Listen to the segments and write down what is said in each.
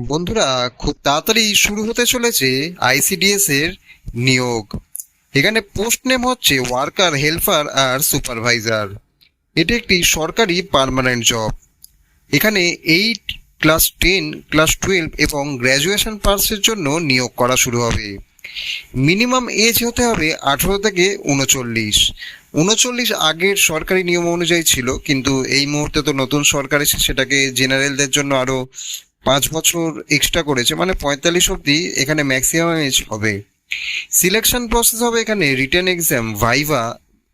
বন্ধুরা, খুব তাড়াতাড়ি শুরু হতে চলেছে আইসিডিএস এর নিয়োগ। এখানে পোস্ট নেম হচ্ছে ওয়ার্কার, হেল্পার আর সুপারভাইজার। এটি একটি সরকারি পার্মানেন্ট জব। এখানে 8, ক্লাস 10, ক্লাস 12 এবং গ্র্যাজুয়েশন পাসের জন্য নিয়োগ করা শুরু হবে। মিনিমাম এজ হতে হবে 18 থেকে 39। 39 আগের সরকারি নিয়ম অনুযায়ী ছিল, কিন্তু এই মুহূর্তে তো নতুন সরকার এসে সেটাকে জেনারেলদের জন্য আরো 5 বছর এক্সট্রা করেছে, মানে 45 অব্দি এখানে ম্যাক্সিমাম এজ হবে। সিলেকশন প্রসেস হবে এখানে রিটেন এক্সাম, ভাইভা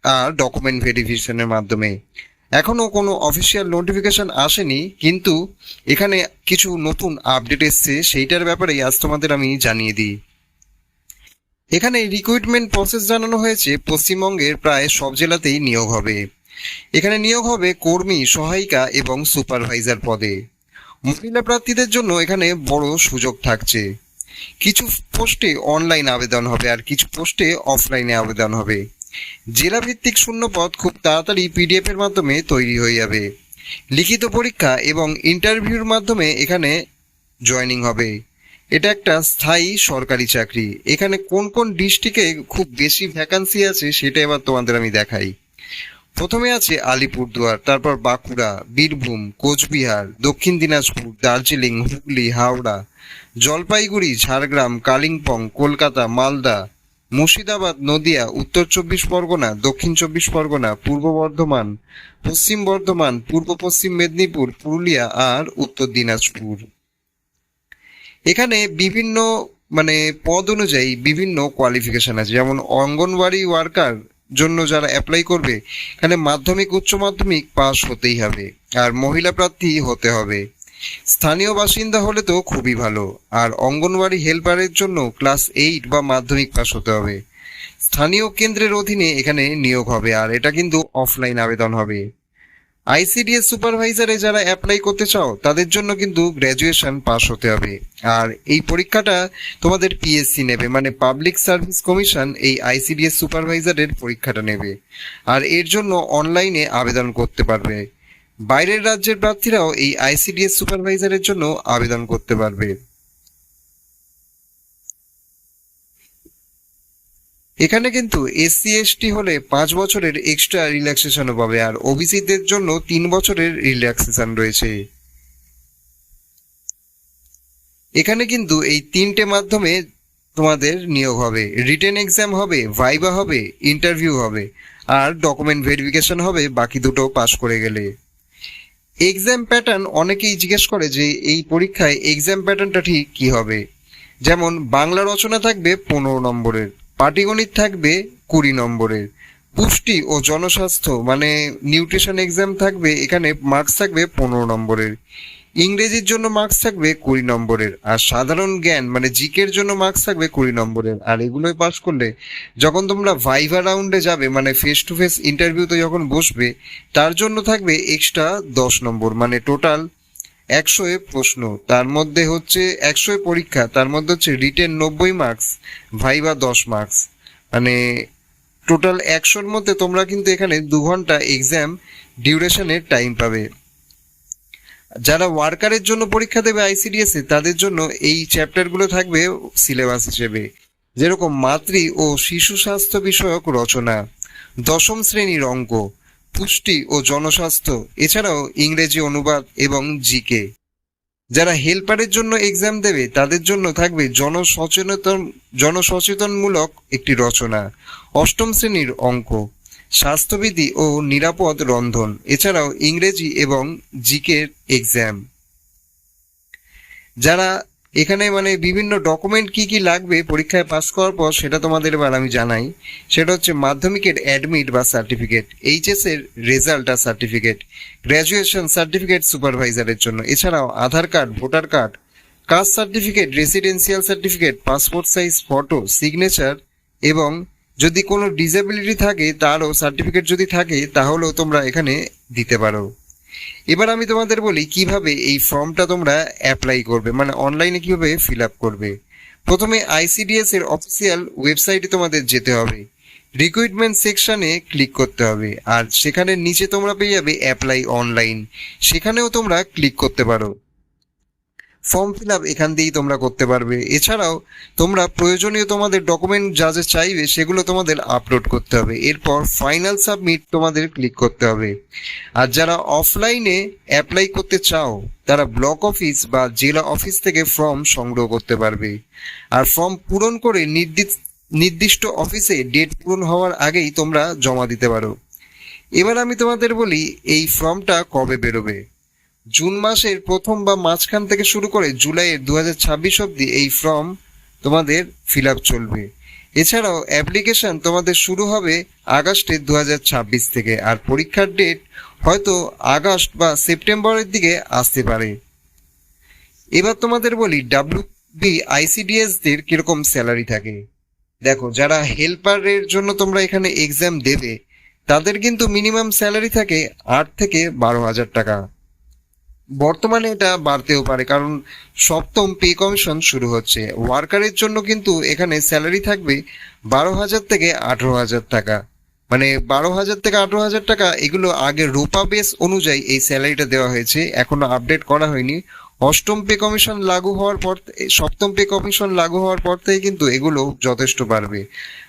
আর ডকুমেন্ট ভেরিফিকেশনের মাধ্যমে। এখনো কোনো অফিসিয়াল নোটিফিকেশন আসেনি, কিন্তু এখানে কিছু নতুন আপডেট এসছে, সেইটার ব্যাপারেই আজ তোমাদের আমি জানিয়ে দিই। এখানে রিক্রুটমেন্ট প্রসেস জানানো হয়েছে। পশ্চিমবঙ্গের প্রায় সব জেলাতেই নিয়োগ হবে। এখানে নিয়োগ হবে কর্মী, সহায়িকা এবং সুপারভাইজার পদে। মহিলা প্রার্থীদের জন্য এখানে বড় সুযোগ থাকছে। কিছু পোস্টে অনলাইন আবেদন হবে আর কিছু পোস্টে অফলাইনে আবেদন হবে। জেলা ভিত্তিক শূন্যপদ খুব তাড়াতাড়ি পিডিএফ এর মাধ্যমে তৈরি হয়ে যাবে। লিখিত পরীক্ষা এবং ইন্টারভিউর মাধ্যমে এখানে জয়েনিং হবে। এটা একটা স্থায়ী সরকারি চাকরি। এখানে কোন কোন ডিস্ট্রিক্টে খুব বেশি ভ্যাকান্সি আছে সেটা এবার তোমাদের আমি দেখাই। প্রথমে আছে আলিপুরদুয়ার, তারপর বাঁকুড়া, বীরভূম, কোচবিহার, দক্ষিণ দিনাজপুর, দার্জিলিং, হুগলি, হাওড়া, জলপাইগুড়ি, ঝাড়গ্রাম, কালিম্পং, কলকাতা, মালদা, মুর্শিদাবাদ, নদিয়া, উত্তর 24 পরগনা, দক্ষিণ 24 পরগনা, পূর্ব বর্ধমান, পশ্চিম বর্ধমান, পূর্ব পশ্চিম মেদিনীপুর, পুরুলিয়া আর উত্তর দিনাজপুর। এখানে বিভিন্ন মানে পদ অনুযায়ী বিভিন্ন কোয়ালিফিকেশন আছে। যেমন অঙ্গনওয়াড়ি ওয়ার্কার জন্য যারা অ্যাপ্লাই করবে, এখানে মাধ্যমিক, উচ্চ মাধ্যমিক পাস হতেই হবে আর মহিলা প্রার্থী হতে হবে। স্থানীয় বাসিন্দা হলে তো খুবই ভালো। আর অঙ্গনওয়াড়ি হেল্পারের জন্য ক্লাস 8 বা মাধ্যমিক পাস হতে হবে। স্থানীয় কেন্দ্রের অধীনে এখানে নিয়োগ হবে আর এটা কিন্তু অফলাইন আবেদন হবে। আইসিডিএস সুপারভাইজারে যারা অ্যাপ্লাই করতে চাও তাদের জন্য কিন্তু গ্র্যাজুয়েশন পাস হতে হবে। আর এই পরীক্ষাটা তোমাদের পিএসসি নেবে, মানে পাবলিক সার্ভিস কমিশন এই আইসিডিএস সুপারভাইজারের পরীক্ষাটা নেবে। আর এর জন্য অনলাইনে আবেদন করতে পারবে। বাইরের রাজ্যের প্রার্থীরাও এই আইসিডিএস সুপারভাইজারের জন্য আবেদন করতে পারবে। এখানে কিন্তু এসসি এসটি হলে 5 বছরের এক্সট্রা রিল্যাক্সেশনও পাবে আর ওবিসিদের জন্য 3 বছরের রিল্যাক্সেশন রয়েছে। এখানে কিন্তু এই তিনটে মাধ্যমে তোমাদের নিয়োগ হবে। রিটেন এক্সাম হবে, ভাইবা হবে, ইন্টারভিউ হবে আর ডকুমেন্ট ভেরিফিকেশন হবে বাকি দুটো পাস করে গেলে। এক্সাম প্যাটার্ন অনেকেই জিজ্ঞেস করে যে এই পরীক্ষায় এক্সাম প্যাটার্নটা ঠিক কি হবে। যেমন বাংলা রচনা থাকবে 15 নম্বরের, পাটিগণিত থাকবে 20 নম্বরের, পুষ্টি ও জনস্বাস্থ্য মানে নিউট্রিশন এক্সাম থাকবে, এখানে মার্কস থাকবে 15 নম্বরের, ইংরেজির জন্য মার্কস থাকবে 20 নম্বরের, আর সাধারণ জ্ঞান মানে জিকের জন্য মার্কস থাকবে 20 নম্বরের। আর এগুলোই পাস করলে যখন তোমরা ভাইভা রাউন্ডে যাবে, মানে ফেস টু ফেস ইন্টারভিউতে যখন বসবে, তার জন্য থাকবে এক্সট্রা 10 নম্বর, মানে টোটাল 100 প্রশ্ন। তার মধ্যে হচ্ছে 100 পরীক্ষা, তার মধ্যে হচ্ছে রিটেন 90 মার্কস, ভাইভা 10 মার্কস, মানে টোটাল 100-র মধ্যে তোমরা কিন্তু এখানে 2 ঘন্টা এক্সাম ডিউরেশনের টাইম পাবে। যারা ওয়ার্কারের জন্য পরীক্ষা দেবে আইসিডিএস এ, তাদের জন্য এই চ্যাপ্টারগুলো থাকবে সিলেবাস হিসেবে। যেরকম মাতৃ ও শিশু স্বাস্থ্য বিষয়ক রচনা, 10ম শ্রেণীর অঙ্ক, পুষ্টি ও জনস্বাস্থ্য, এছাড়াও ইংরেজি অনুবাদ এবং জিকে। যারা হেল্পারের জন্য এক্সাম দেবে তাদের জন্য থাকবে জনসচেতনমূলক একটি রচনা, 8ম শ্রেণীর অঙ্ক, স্বাস্থ্যবিধি ও নিরাপদ রন্ধন, এছাড়াও ইংরেজি এবং জিকের এক্সাম। যারা এখানে মানে বিভিন্ন ডকুমেন্ট কি কি লাগবে পরীক্ষায় পাস করার পর সেটা তোমাদের এবার আমি জানাই। সেটা হচ্ছে মাধ্যমিকের অ্যাডমিট বা সার্টিফিকেট, এইচএস এর রেজাল্ট আর সার্টিফিকেট, গ্র্যাজুয়েশন সার্টিফিকেট সুপারভাইজারের জন্য, এছাড়াও Aadhaar card, voter card, caste certificate, residential certificate, passport size photo, signature, এবং যদি কোনো ডিসেবিলিটি থাকে তারও সার্টিফিকেট যদি থাকে তাহলেও তোমরা এখানে দিতে পারো। এবার আমি তোমাদের বলি কিভাবে এই ফর্মটা তোমরা অ্যাপ্লাই করবে, মানে অনলাইনে কিভাবে ফিল আপ করবে। প্রথমে আইসিডিএস এর অফিসিয়াল ওয়েবসাইটে তোমাদের যেতে হবে, রিক্রুটমেন্ট সেকশনে ক্লিক করতে হবে আর সেখানে নিচে তোমরা পেয়ে যাবে অ্যাপ্লাই অনলাইন, সেখানেও তোমরা ক্লিক করতে পারো। ফর্ম ফিল আপ এখান দিয়েই তোমরা করতে পারবে। এছাড়াও তোমরা প্রয়োজনীয় তোমাদের ডকুমেন্ট যা যা চাইবে সেগুলো তোমাদের আপলোড করতে হবে, এরপর ফাইনাল সাবমিট তোমাদের ক্লিক করতে হবে। আর যারা অফলাইনে অ্যাপ্লাই করতে চাও তারা ব্লক অফিস বা জেলা অফিস থেকে ফর্ম সংগ্রহ করতে পারবে। আর ফর্ম পূরণ করে নির্দিষ্ট অফিসে ডেট পূরণ হওয়ার আগেই তোমরা জমা দিতে পারো। এবার আমি তোমাদের বলি এই ফর্মটা কবে বেরোবে। জুন মাসের প্রথম বা মাঝখান থেকে শুরু করে জুলাইয়ের 2026 অবধি এই ফর্ম তোমাদের ফিল আপ চলবে। এছাড়াও অ্যাপ্লিকেশন তোমাদের শুরু হবে আগস্টের 2026 থেকে, আর পরীক্ষার ডেট হয়তো আগস্ট বা সেপ্টেম্বরের দিকে আসতে পারে। এবার তোমাদের বলি WBICDS দের কিরকম স্যালারি থাকে। দেখো, যারা হেল্পারের জন্য তোমরা এখানে এক্সাম দেবে তাদের কিন্তু মিনিমাম স্যালারি থাকে 8 থেকে 12,000 টাকা। বর্তমানে এটা বাড়তেও পারে, কারণ সপ্তম পে কমিশন শুরু হচ্ছে। ওয়ার্কারের জন্য কিন্তু এখানে স্যালারি থাকবে 12,000 থেকে 18,000 টাকা। মানে 12,000 থেকে 18,000 টাকা, এগুলো আগে রোপা বেস অনুযায়ী এই স্যালারিটা দেওয়া হয়েছে, এখনো আপডেট করা হয়নি। অষ্টম পে কমিশন লাগু হওয়ার পর, সপ্তম পে কমিশন লাগু হওয়ার পর থেকে কিন্তু এগুলো যথেষ্ট বাড়বে।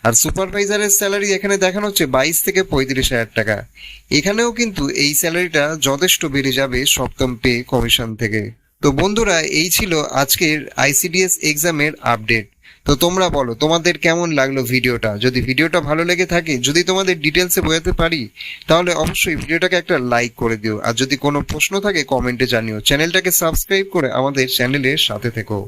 আর সুপারভাইজারের স্যালারি এখানে দেখানো হচ্ছে 22 থেকে 35,000 টাকা। এখানেও কিন্তু এই স্যালারিটা যথেষ্ট বেড়ে যাবে সপ্তম পে কমিশন থেকে। তো বন্ধুরা, এই ছিল আজকের ICDS এক্সামের আপডেট। তো তোমরা বলো তোমাদের কেমন লাগলো ভিডিওটা। যদি ভিডিওটা ভালো লেগে থাকে, যদি তোমাদের ডিটেলসে বোঝাতে পারি, তাহলে অবশ্যই ভিডিওটাকে একটা লাইক করে দিও। আর যদি কোনো প্রশ্ন থাকে কমেন্টে জানিও। চ্যানেলটাকে সাবস্ক্রাইব করে আমাদের চ্যানেলের সাথে থেকো।